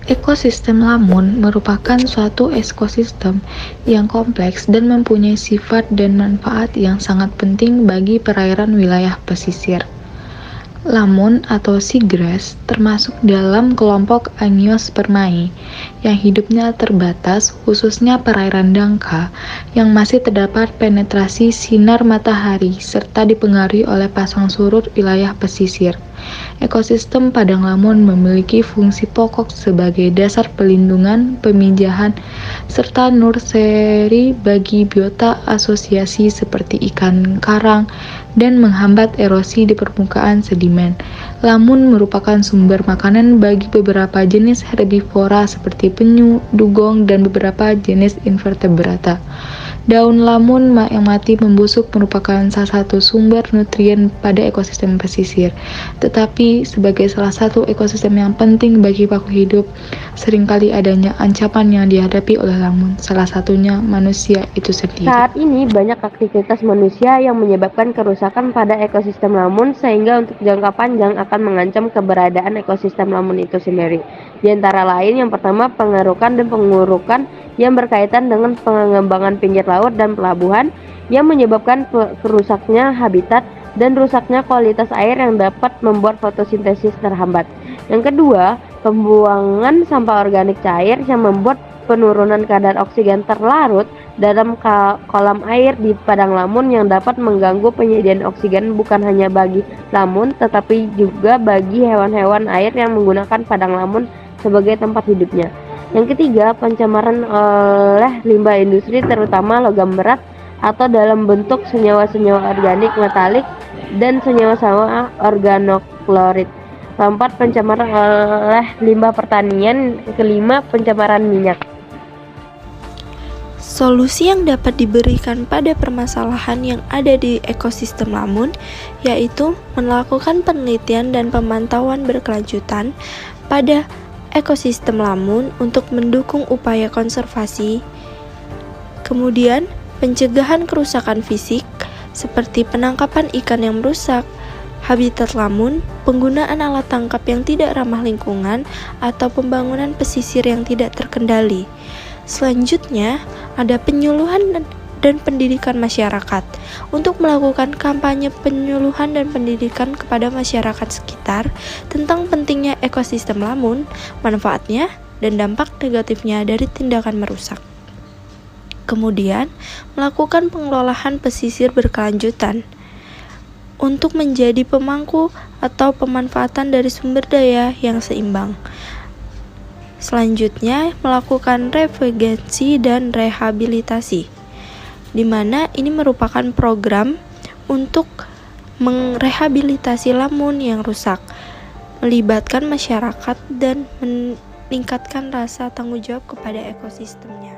Ekosistem lamun merupakan suatu ekosistem yang kompleks dan mempunyai sifat dan manfaat yang sangat penting bagi perairan wilayah pesisir. Lamun atau seagrass termasuk dalam kelompok Angiospermae yang hidupnya terbatas, khususnya perairan dangkal yang masih terdapat penetrasi sinar matahari serta dipengaruhi oleh pasang surut wilayah pesisir. Ekosistem padang lamun memiliki fungsi pokok sebagai dasar pelindungan, pemijahan, serta nursery bagi biota asosiasi seperti ikan karang dan menghambat erosi di permukaan sedimen. Lamun merupakan sumber makanan bagi beberapa jenis herbivora seperti penyu, dugong, dan beberapa jenis invertebrata. Daun lamun yang mati membusuk merupakan salah satu sumber nutrien pada ekosistem pesisir. Tetapi sebagai salah satu ekosistem yang penting bagi paku hidup, seringkali adanya ancaman yang dihadapi oleh lamun, salah satunya manusia itu sendiri. Saat ini banyak aktivitas manusia yang menyebabkan kerusakan pada ekosistem lamun sehingga untuk jangka panjang akan mengancam keberadaan ekosistem lamun itu sendiri. Di antara lain yang pertama pengerukan dan pengurukan yang berkaitan dengan pengembangan pinggir laut dan pelabuhan yang menyebabkan kerusaknya habitat dan rusaknya kualitas air yang dapat membuat fotosintesis terhambat. Yang kedua, pembuangan sampah organik cair yang membuat penurunan kadar oksigen terlarut dalam kolam air di padang lamun yang dapat mengganggu penyediaan oksigen bukan hanya bagi lamun tetapi juga bagi hewan-hewan air yang menggunakan padang lamun sebagai tempat hidupnya. Yang ketiga, pencemaran oleh limbah industri terutama logam berat atau dalam bentuk senyawa-senyawa organik metalik dan senyawa-senyawa organoklorid. Keempat, pencemaran oleh limbah pertanian. Kelima, pencemaran minyak. Solusi yang dapat diberikan pada permasalahan yang ada di ekosistem lamun yaitu melakukan penelitian dan pemantauan berkelanjutan pada ekosistem lamun untuk mendukung upaya konservasi. Kemudian, pencegahan kerusakan fisik seperti penangkapan ikan yang merusak habitat lamun, penggunaan alat tangkap yang tidak ramah lingkungan, atau pembangunan pesisir yang tidak terkendali. Selanjutnya, ada penyuluhan dan pendidikan masyarakat. Untuk melakukan kampanye penyuluhan dan pendidikan kepada masyarakat sekitar tentang pentingnya ekosistem lamun, manfaatnya, dan dampak negatifnya dari tindakan merusak. Kemudian, melakukan pengelolaan pesisir berkelanjutan untuk menjadi pemangku atau pemanfaatan dari sumber daya yang seimbang. Selanjutnya, melakukan revegensi dan rehabilitasi, di mana ini merupakan program untuk merehabilitasi lamun yang rusak, melibatkan masyarakat dan meningkatkan rasa tanggung jawab kepada ekosistemnya.